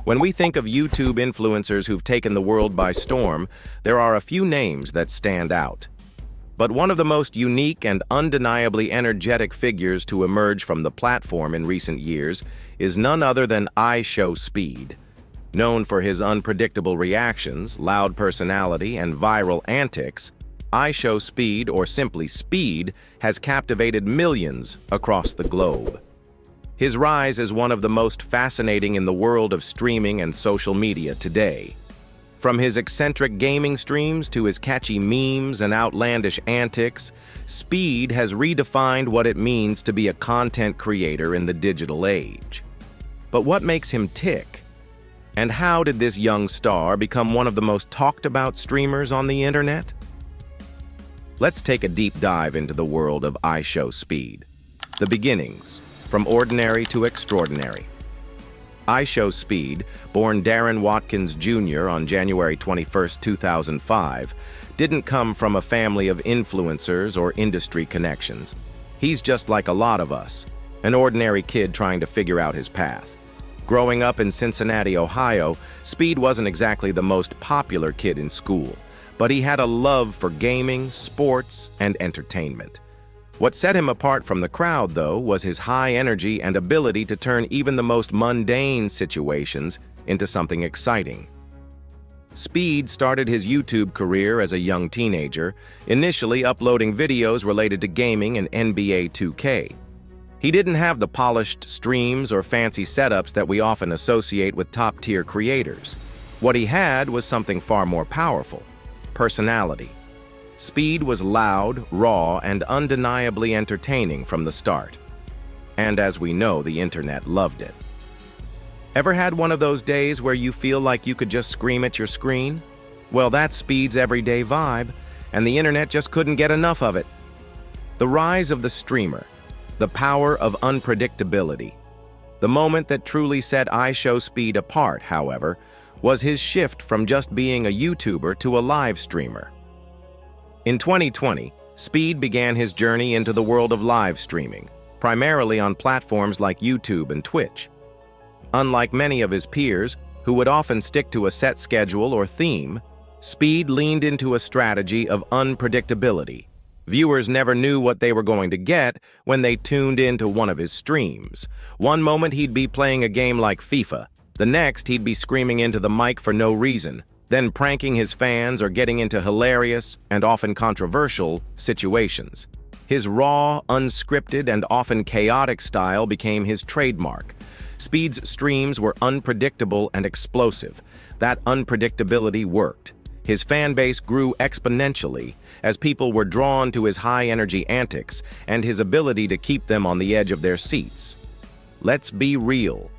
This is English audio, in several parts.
When we think of YouTube influencers who've taken the world by storm, there are a few names that stand out. But one of the most unique and undeniably energetic figures to emerge from the platform in recent years is none other than IShowSpeed. Known for his unpredictable reactions, loud personality, and viral antics, IShowSpeed, or simply Speed, has captivated millions across the globe. His rise is one of the most fascinating in the world of streaming and social media today. From his eccentric gaming streams to his catchy memes and outlandish antics, Speed has redefined what it means to be a content creator in the digital age. But what makes him tick? And how did this young star become one of the most talked about streamers on the internet? Let's take a deep dive into the world of IShowSpeed. The beginnings, from ordinary to extraordinary. IShowSpeed, born Darren Watkins Jr. on January 21, 2005, didn't come from a family of influencers or industry connections. He's just like a lot of us, an ordinary kid trying to figure out his path. Growing up in Cincinnati, Ohio, Speed wasn't exactly the most popular kid in school, but he had a love for gaming, sports, and entertainment. What set him apart from the crowd, though, was his high energy and ability to turn even the most mundane situations into something exciting. Speed started his YouTube career as a young teenager, initially uploading videos related to gaming and NBA 2K. He didn't have the polished streams or fancy setups that we often associate with top-tier creators. What he had was something far more powerful: personality. Speed was loud, raw, and undeniably entertaining from the start. And as we know, the internet loved it. Ever had one of those days where you feel like you could just scream at your screen? Well, that's Speed's everyday vibe, and the internet just couldn't get enough of it. The rise of the streamer, the power of unpredictability. The moment that truly set IShowSpeed apart, however, was his shift from just being a YouTuber to a live streamer. In 2020, Speed began his journey into the world of live streaming, primarily on platforms like YouTube and Twitch. Unlike many of his peers, who would often stick to a set schedule or theme, Speed leaned into a strategy of unpredictability. Viewers never knew what they were going to get when they tuned into one of his streams. One moment he'd be playing a game like FIFA, the next he'd be screaming into the mic for no reason, then pranking his fans or getting into hilarious and often controversial situations. His raw, unscripted, and often chaotic style became his trademark. Speed's streams were unpredictable and explosive. That unpredictability worked. His fan base grew exponentially as people were drawn to his high-energy antics and his ability to keep them on the edge of their seats. Let's be real.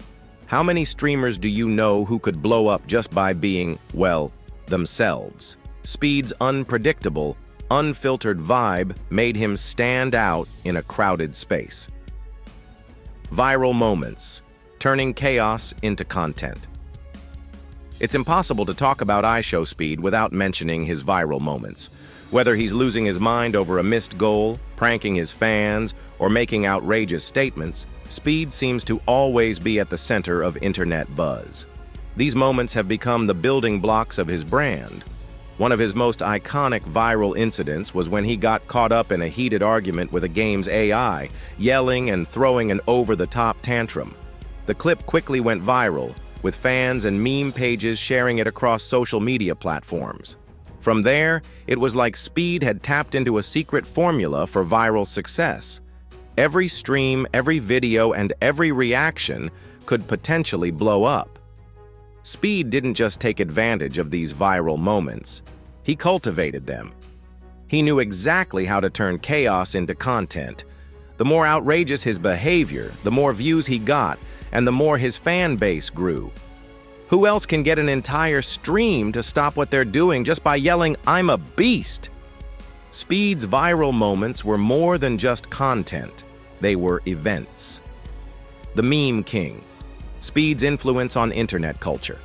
How many streamers do you know who could blow up just by being, well, themselves? Speed's unpredictable, unfiltered vibe made him stand out in a crowded space. Viral moments, turning chaos into content. It's impossible to talk about IShowSpeed without mentioning his viral moments. Whether he's losing his mind over a missed goal, pranking his fans, or making outrageous statements, Speed seems to always be at the center of internet buzz. These moments have become the building blocks of his brand. One of his most iconic viral incidents was when he got caught up in a heated argument with a game's AI, yelling and throwing an over-the-top tantrum. The clip quickly went viral, with fans and meme pages sharing it across social media platforms. From there, it was like Speed had tapped into a secret formula for viral success. Every stream, every video, and every reaction could potentially blow up. Speed didn't just take advantage of these viral moments. He cultivated them. He knew exactly how to turn chaos into content. The more outrageous his behavior, the more views he got, and the more his fan base grew. Who else can get an entire stream to stop what they're doing just by yelling, "I'm a beast"? Speed's viral moments were more than just content. They were events. The meme king. Speed's influence on internet culture.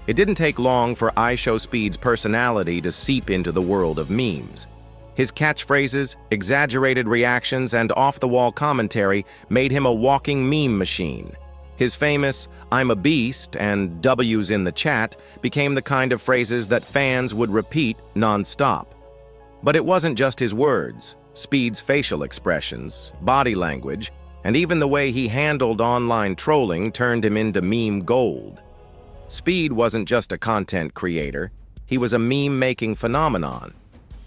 It didn't take long for IShowSpeed's personality to seep into the world of memes. His catchphrases, exaggerated reactions, and off-the-wall commentary made him a walking meme machine. His famous "I'm a beast" and "W's in the chat" became the kind of phrases that fans would repeat non-stop. But it wasn't just his words. Speed's facial expressions, body language, and even the way he handled online trolling turned him into meme gold. Speed wasn't just a content creator, he was a meme-making phenomenon.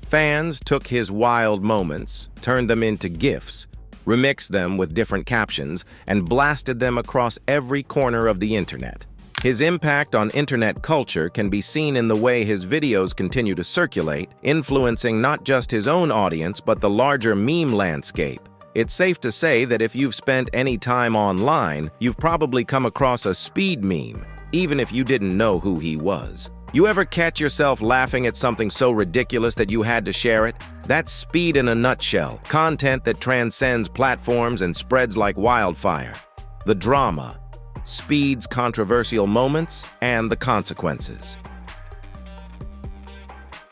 Fans took his wild moments, turned them into GIFs, remixed them with different captions, and blasted them across every corner of the internet. His impact on internet culture can be seen in the way his videos continue to circulate, influencing not just his own audience but the larger meme landscape. It's safe to say that if you've spent any time online, you've probably come across a Speed meme, even if you didn't know who he was. You ever catch yourself laughing at something so ridiculous that you had to share it? That's Speed in a nutshell, content that transcends platforms and spreads like wildfire. The drama, Speed's controversial moments, and the consequences.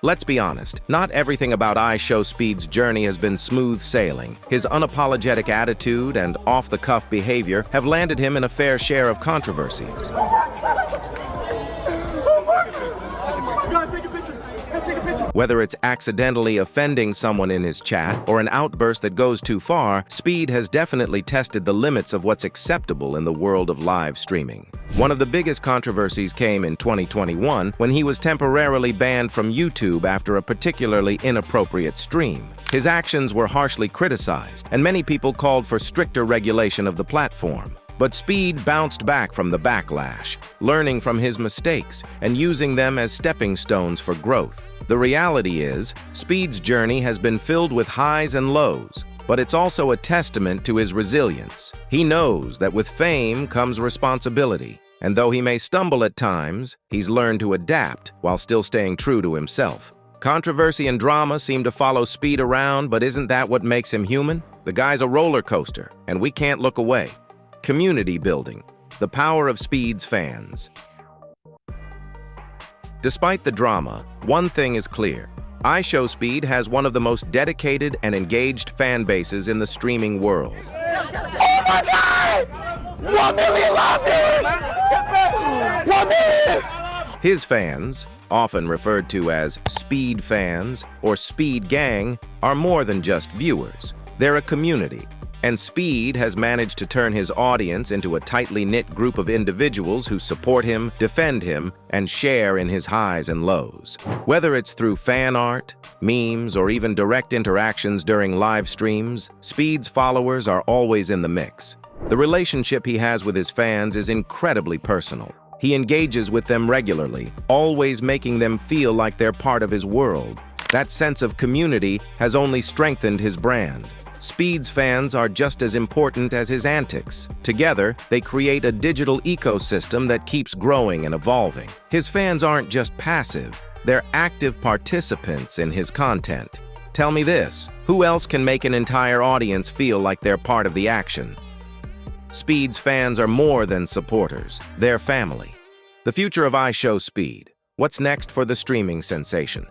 Let's be honest, not everything about IShowSpeed's journey has been smooth sailing. His unapologetic attitude and off-the-cuff behavior have landed him in a fair share of controversies. Whether it's accidentally offending someone in his chat or an outburst that goes too far, Speed has definitely tested the limits of what's acceptable in the world of live streaming. One of the biggest controversies came in 2021 when he was temporarily banned from YouTube after a particularly inappropriate stream. His actions were harshly criticized, and many people called for stricter regulation of the platform. But Speed bounced back from the backlash, learning from his mistakes and using them as stepping stones for growth. The reality is, Speed's journey has been filled with highs and lows, but it's also a testament to his resilience. He knows that with fame comes responsibility, and though he may stumble at times, he's learned to adapt while still staying true to himself. Controversy and drama seem to follow Speed around, but isn't that what makes him human? The guy's a roller coaster, and we can't look away. Community building, the power of Speed's fans. Despite the drama, one thing is clear. IShowSpeed has one of the most dedicated and engaged fan bases in the streaming world. Oh my God! 1 million live viewers! 1 million! His fans, often referred to as Speed fans or Speed Gang, are more than just viewers. They're a community. And Speed has managed to turn his audience into a tightly knit group of individuals who support him, defend him, and share in his highs and lows. Whether it's through fan art, memes, or even direct interactions during live streams, Speed's followers are always in the mix. The relationship he has with his fans is incredibly personal. He engages with them regularly, always making them feel like they're part of his world. That sense of community has only strengthened his brand. Speed's fans are just as important as his antics. Together, they create a digital ecosystem that keeps growing and evolving. His fans aren't just passive, they're active participants in his content. Tell me this, who else can make an entire audience feel like they're part of the action? Speed's fans are more than supporters, they're family. The future of IShowSpeed. What's next for the streaming sensation?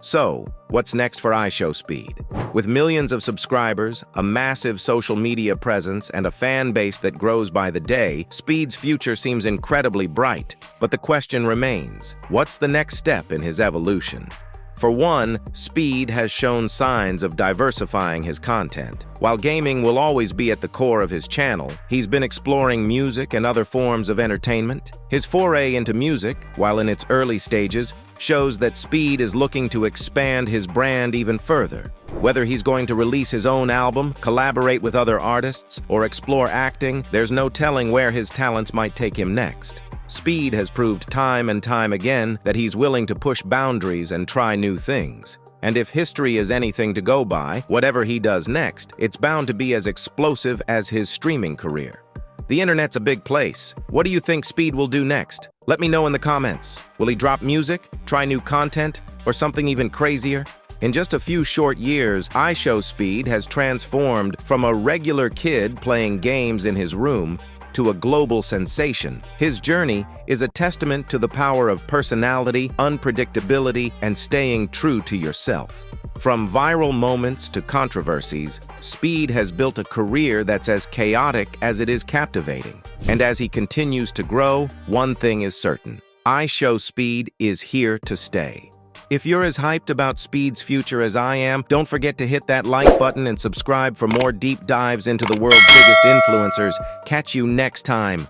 So, what's next for IShowSpeed? With millions of subscribers, a massive social media presence, and a fan base that grows by the day, Speed's future seems incredibly bright. But the question remains, what's the next step in his evolution? For one, Speed has shown signs of diversifying his content. While gaming will always be at the core of his channel, he's been exploring music and other forms of entertainment. His foray into music, while in its early stages, shows that Speed is looking to expand his brand even further. Whether he's going to release his own album, collaborate with other artists, or explore acting, there's no telling where his talents might take him next. Speed has proved time and time again that he's willing to push boundaries and try new things. And if history is anything to go by, whatever he does next, it's bound to be as explosive as his streaming career. The internet's a big place. What do you think Speed will do next? Let me know in the comments. Will he drop music, try new content, or something even crazier? In just a few short years, IShowSpeed has transformed from a regular kid playing games in his room to a global sensation. His journey is a testament to the power of personality, unpredictability, and staying true to yourself. From viral moments to controversies, Speed has built a career that's as chaotic as it is captivating. And as he continues to grow, one thing is certain: IShowSpeed is here to stay. If you're as hyped about Speed's future as I am, don't forget to hit that like button and subscribe for more deep dives into the world's biggest influencers. Catch you next time.